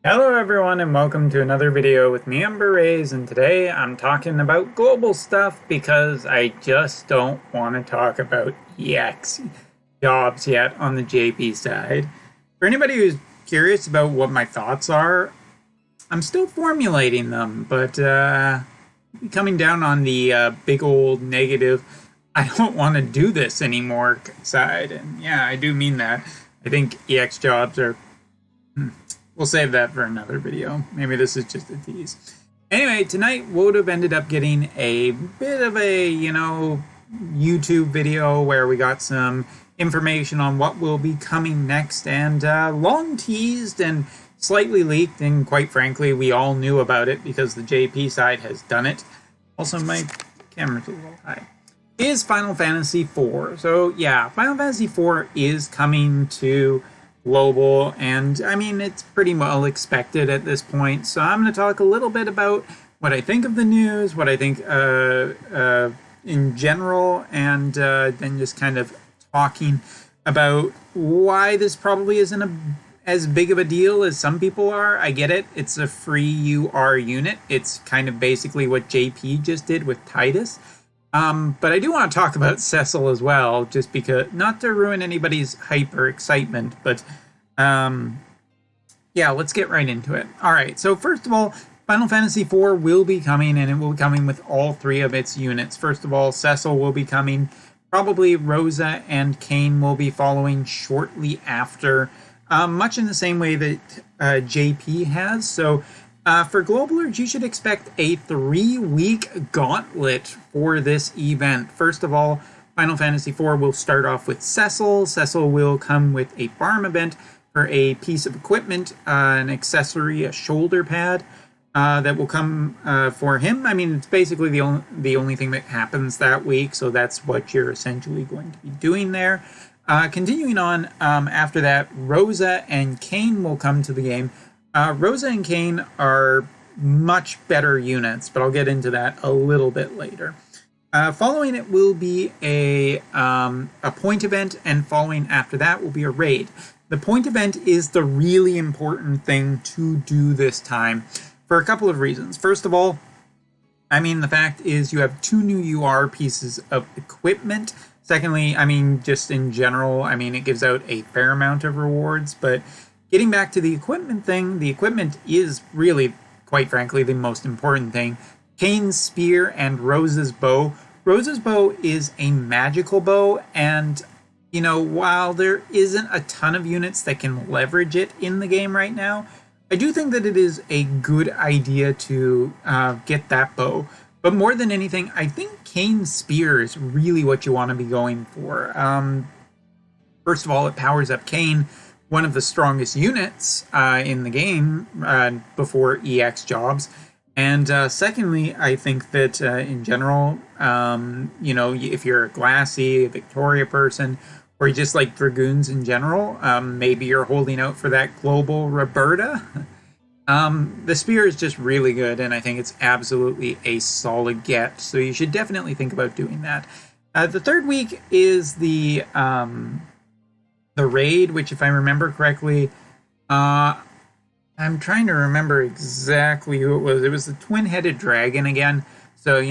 Hello everyone and welcome to another video with me, Rays, and today I'm talking about global stuff because I just don't want to talk about EX jobs yet on the JP side. For anybody who's curious about what my thoughts are, I'm still formulating them, but coming down on the big old negative, I don't want to do this anymore side, and yeah, I do mean that. I think EX jobs are... We'll save that for another video. Maybe this is just a tease. Anyway, tonight WOTV ended up getting a bit of a, YouTube video where we got some information on what will be coming next, and long teased and slightly leaked, and quite frankly, we all knew about it because the JP side has done it. Also, my camera's a little high. Is Final Fantasy IV. So yeah, Final Fantasy IV is coming to global, and I mean, it's pretty well expected at this point. So I'm going to talk a little bit about what I think of the news, what I think in general, and then just kind of talking about why this probably isn't as big of a deal as some people are. I get it. It's a free UR unit. It's kind of basically what JP just did with Titus. But I do want to talk about Cecil as well, just because, not to ruin anybody's hyper excitement, but yeah, let's get right into it. All right, so first of all, Final Fantasy IV will be coming, and it will be coming with all three of its units. First of all, Cecil will be coming. Probably Rosa and Kane will be following shortly after, much in the same way that JP has. So for Globalers, you should expect a 3-week gauntlet for this event. First of all, Final Fantasy IV will start off with Cecil. Cecil will come with a farm event for a piece of equipment, an accessory, a shoulder pad that will come for him. I mean, it's basically the only thing that happens that week, so that's what you're essentially going to be doing there. Continuing on, after that, Rosa and Kane will come to the game. Rosa and Kane are much better units, but I'll get into that a little bit later. Following it will be a point event, and following after that will be a raid. The point event is the really important thing to do this time for a couple of reasons. First of all, I mean, the fact is you have 2 new UR pieces of equipment. Secondly, I mean, just in general, I mean, it gives out a fair amount of rewards, but getting back to the equipment thing, the equipment is really, quite frankly, the most important thing. Kane's spear and Rosa's bow. Rosa's bow is a magical bow, and, while there isn't a ton of units that can leverage it in the game right now, I do think that it is a good idea to get that bow. But more than anything, I think Kane's spear is really what you want to be going for. First of all, it powers up Kane, one of the strongest units in the game before EX jobs. And secondly, I think that in general, if you're a Glassy, a Victoria person, or you just like Dragoons in general, maybe you're holding out for that global Roberta. The spear is just really good, and I think it's absolutely a solid get. So you should definitely think about doing that. The third week is the raid, which, if I remember correctly, I'm trying to remember exactly who it was. It was the twin-headed dragon again. So,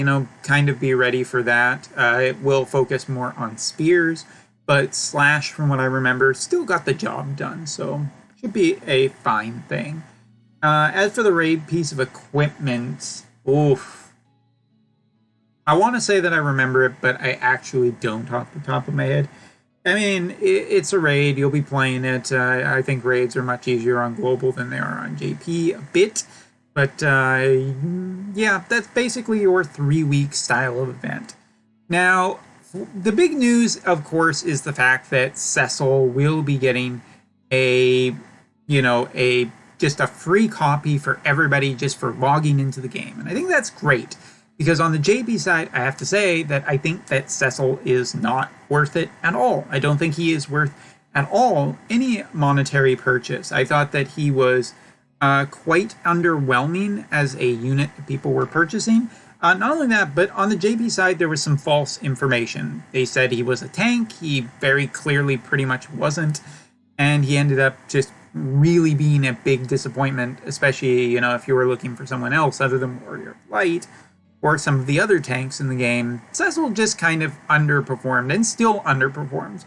kind of be ready for that. It will focus more on spears, but Slash, from what I remember, still got the job done. So, should be a fine thing. As for the raid piece of equipment, oof. I want to say that I remember it, but I actually don't off the top of my head. I mean, it's a raid. You'll be playing it. I think raids are much easier on global than they are on JP a bit. But yeah, that's basically your 3-week style of event. Now, the big news, of course, is the fact that Cecil will be getting just a free copy for everybody just for logging into the game. And I think that's great. Because on the JP side, I have to say that I think that Cecil is not worth it at all. I don't think he is worth at all any monetary purchase. I thought that he was quite underwhelming as a unit that people were purchasing. Not only that, but on the JP side, there was some false information. They said he was a tank. He very clearly pretty much wasn't. And he ended up just really being a big disappointment, especially, you know, if you were looking for someone else other than Warrior of Light or some of the other tanks in the game. Cecil just kind of underperformed and still underperforms.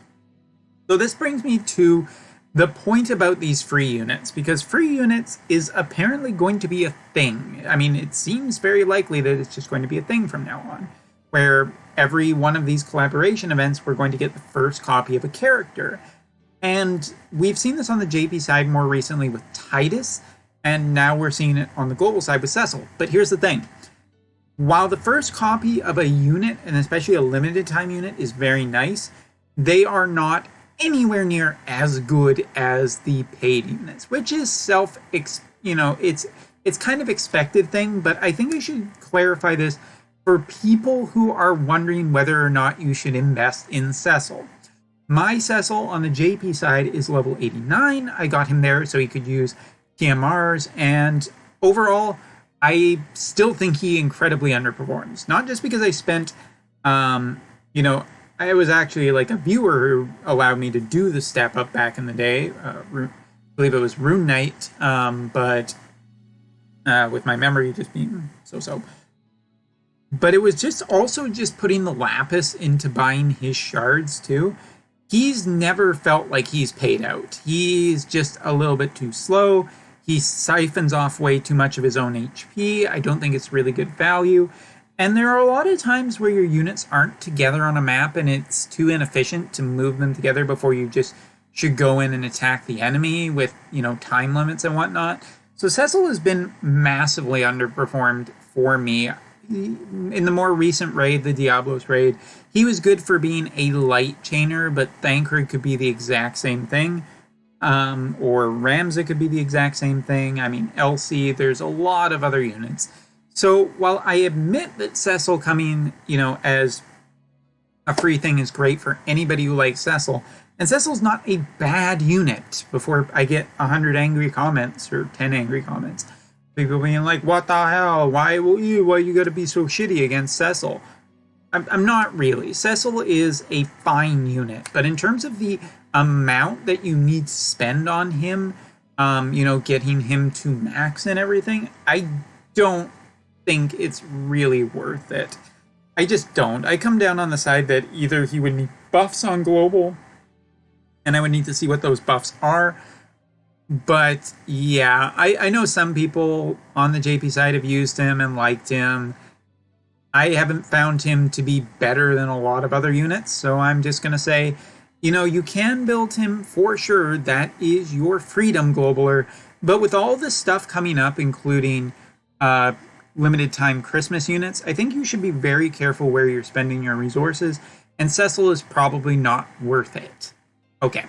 So this brings me to the point about these free units, because free units is apparently going to be a thing. I mean, it seems very likely that it's just going to be a thing from now on, where every one of these collaboration events, we're going to get the first copy of a character. And we've seen this on the JP side more recently with Titus, and now we're seeing it on the global side with Cecil. But here's the thing. While the first copy of a unit, and especially a limited time unit, is very nice, they are not anywhere near as good as the paid units, which is it's kind of expected thing, but I think I should clarify this for people who are wondering whether or not you should invest in Cecil. My Cecil on the JP side is level 89. I got him there so he could use TMRs, and overall, I still think he incredibly underperforms. Not just because I spent, I was actually like a viewer who allowed me to do the step up back in the day. I believe it was Rune Knight, but with my memory just being so-so. But it was just also just putting the Lapis into buying his shards too. He's never felt like he's paid out. He's just a little bit too slow. He siphons off way too much of his own HP. I don't think it's really good value. And there are a lot of times where your units aren't together on a map and it's too inefficient to move them together before you just should go in and attack the enemy with, time limits and whatnot. So Cecil has been massively underperformed for me. In the more recent raid, the Diablos raid, he was good for being a light chainer, but Thancred could be the exact same thing. Or Ramza could be the exact same thing. I mean, Elsie, there's a lot of other units. So while I admit that Cecil coming, as a free thing is great for anybody who likes Cecil, and Cecil's not a bad unit before I get 100 angry comments or 10 angry comments. People being like, what the hell? Why you gotta be so shitty against Cecil? I'm not really. Cecil is a fine unit, but in terms of the amount that you need to spend on him, getting him to max and everything, I don't think it's really worth it. I just don't. I come down on the side that either he would need buffs on global, and I would need to see what those buffs are. But yeah, I know some people on the JP side have used him and liked him. I haven't found him to be better than a lot of other units, so I'm just going to say, you can build him for sure. That is your freedom, globaler. But with all this stuff coming up, including limited time Christmas units, I think you should be very careful where you're spending your resources, and Cecil is probably not worth it. Okay,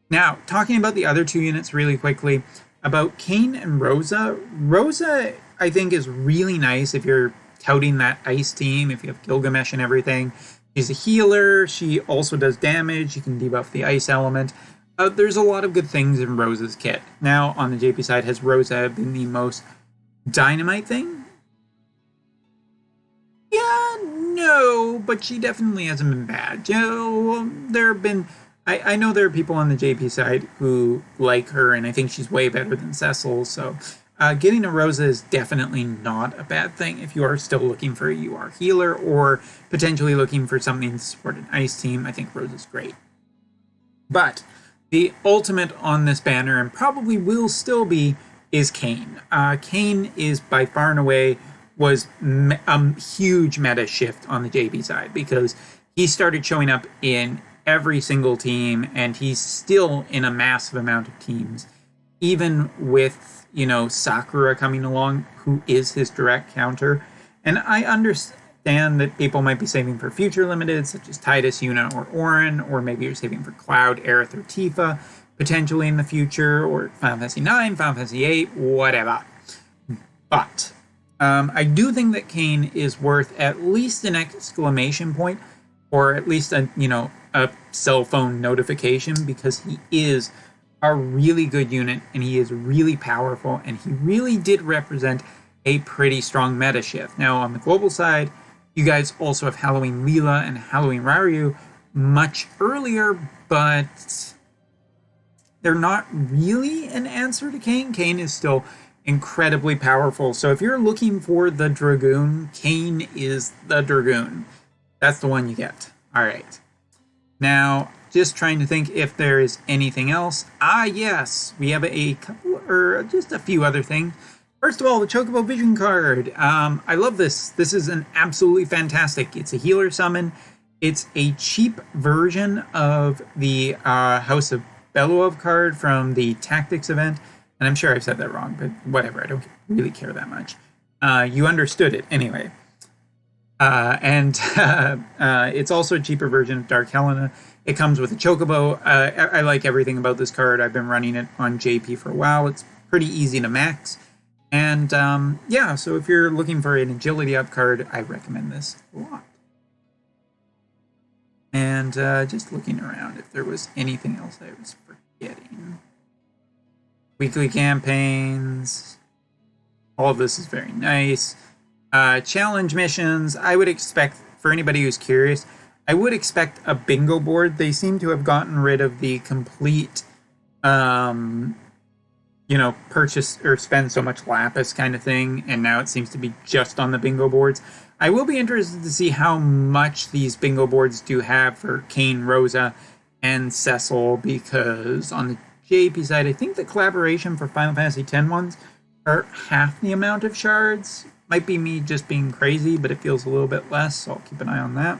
now talking about the other two units really quickly, about Kane and Rosa. Rosa, I think, is really nice if you're touting that ice team, if you have Gilgamesh and everything. She's a healer, she also does damage, you can debuff the ice element. There's a lot of good things in Rosa's kit. Now, on the JP side, has Rosa been the most dynamite thing? Yeah, no, but she definitely hasn't been bad. There have been... I know there are people on the JP side who like her, and I think she's way better than Cecil, so getting a Rosa is definitely not a bad thing if you are still looking for a UR healer or potentially looking for something to support an ice team. I think Rosa's great. But the ultimate on this banner, and probably will still be, is Kane. Kane is by far and away was a huge meta shift on the JP side, because he started showing up in every single team, and he's still in a massive amount of teams, even with Sakura coming along, who is his direct counter. And I understand that people might be saving for future limited, such as Titus, Yuna, or Orin, or maybe you're saving for Cloud, Aerith, or Tifa, potentially in the future, or Final Fantasy 9, Final Fantasy 8, whatever. But I do think that Kane is worth at least an exclamation point, or at least a cell phone notification, because he is a really good unit, and he is really powerful, and he really did represent a pretty strong meta shift. Now, on the global side, you guys also have Halloween Leela and Halloween Raryu much earlier, but they're not really an answer to Kane. Kane is still incredibly powerful. So if you're looking for the Dragoon, Kane is the Dragoon. That's the one you get. All right. Now, just trying to think if there is anything else. Yes, we have a couple, or just a few other things. First of all, the Chocobo Vision card. I love this. This is an absolutely fantastic. It's a healer summon. It's a cheap version of the House of Beloev card from the Tactics event. And I'm sure I've said that wrong, but whatever. I don't really care that much. You understood it anyway. It's also a cheaper version of Dark Helena. It comes with a Chocobo. I like everything about this card. I've been running it on JP for a while. It's pretty easy to max. And yeah, so if you're looking for an agility up card, I recommend this a lot. And just looking around if there was anything else I was forgetting. Weekly campaigns. All of this is very nice. Challenge missions. I would expect, for anybody who's curious, I would expect a bingo board. They seem to have gotten rid of the complete, purchase or spend so much lapis kind of thing, and now it seems to be just on the bingo boards. I will be interested to see how much these bingo boards do have for Kane, Rosa, and Cecil, because on the JP side, I think the collaboration for Final Fantasy X ones are half the amount of shards. Might be me just being crazy, but it feels a little bit less, so I'll keep an eye on that.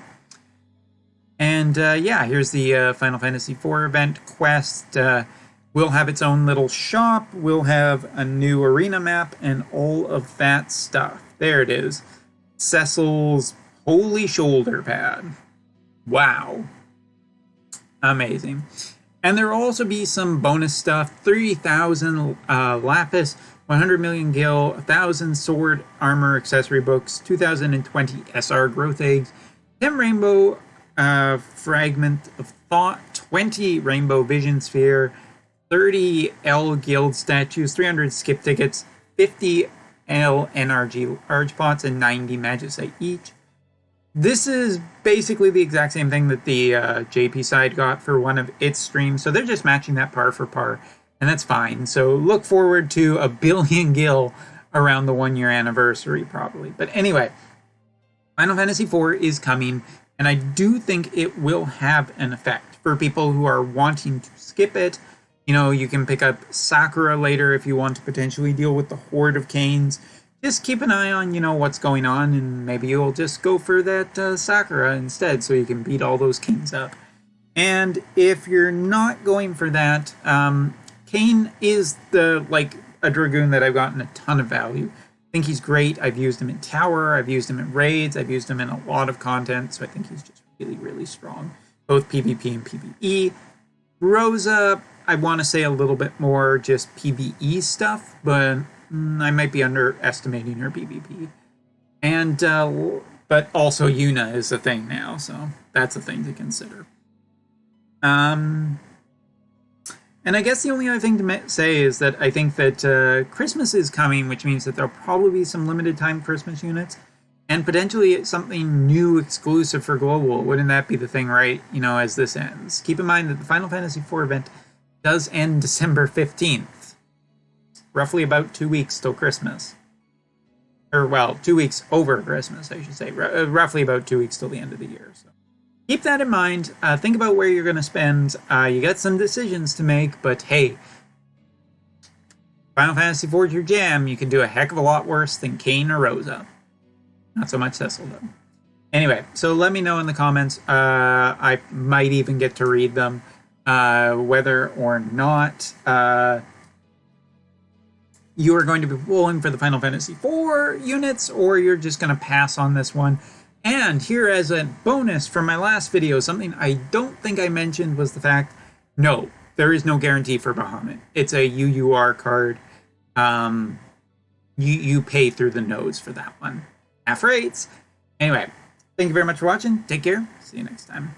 And yeah, here's the Final Fantasy IV event quest. We'll have its own little shop. We'll have a new arena map and all of that stuff. There it is. Cecil's holy shoulder pad. Wow. Amazing. And there will also be some bonus stuff. 3,000 lapis, 100 million gil, 1,000 sword armor accessory books, 2020 SR growth eggs, 10 rainbow fragment of thought, 20 rainbow vision sphere, 30 L guild statues, 300 skip tickets, 50 L NRG large pots, and 90 magicite each. This is basically the exact same thing that the JP side got for one of its streams, so they're just matching that par for par, and that's fine. So look forward to a billion gil around the 1 year anniversary, probably. But anyway, Final Fantasy IV is coming, and I do think it will have an effect for people who are wanting to skip it. You know, you can pick up Sakura later if you want to potentially deal with the horde of Kanes. Just keep an eye on, what's going on, and maybe you'll just go for that Sakura instead so you can beat all those Kanes up. And if you're not going for that, Kane is a Dragoon that I've gotten a ton of value. I think he's great. I've used him in Tower, I've used him in Raids, I've used him in a lot of content, so I think he's just really, really strong, both PvP and PvE. Rosa, I want to say a little bit more just PvE stuff, but I might be underestimating her PvP. And, but also Yuna is a thing now, so that's a thing to consider. And I guess the only other thing to say is that I think that Christmas is coming, which means that there'll probably be some limited time Christmas units, and potentially something new exclusive for Global. Wouldn't that be the thing, right? As this ends. Keep in mind that the Final Fantasy IV event does end December 15th. Roughly about 2 weeks till Christmas. Or, well, 2 weeks over Christmas, I should say. Roughly about 2 weeks till the end of the year. So keep that in mind. Think about where you're going to spend. You got some decisions to make, but hey, Final Fantasy IV is your jam. You can do a heck of a lot worse than Kane or Rosa. Not so much Cecil, though. Anyway, so let me know in the comments. I might even get to read them. Whether or not you are going to be pulling for the Final Fantasy IV units, or you're just going to pass on this one. And here as a bonus from my last video, something I don't think I mentioned was the fact, no, there is no guarantee for Bahamut. It's a UUR card. You pay through the nose for that one. Half rates. Anyway, thank you very much for watching. Take care. See you next time.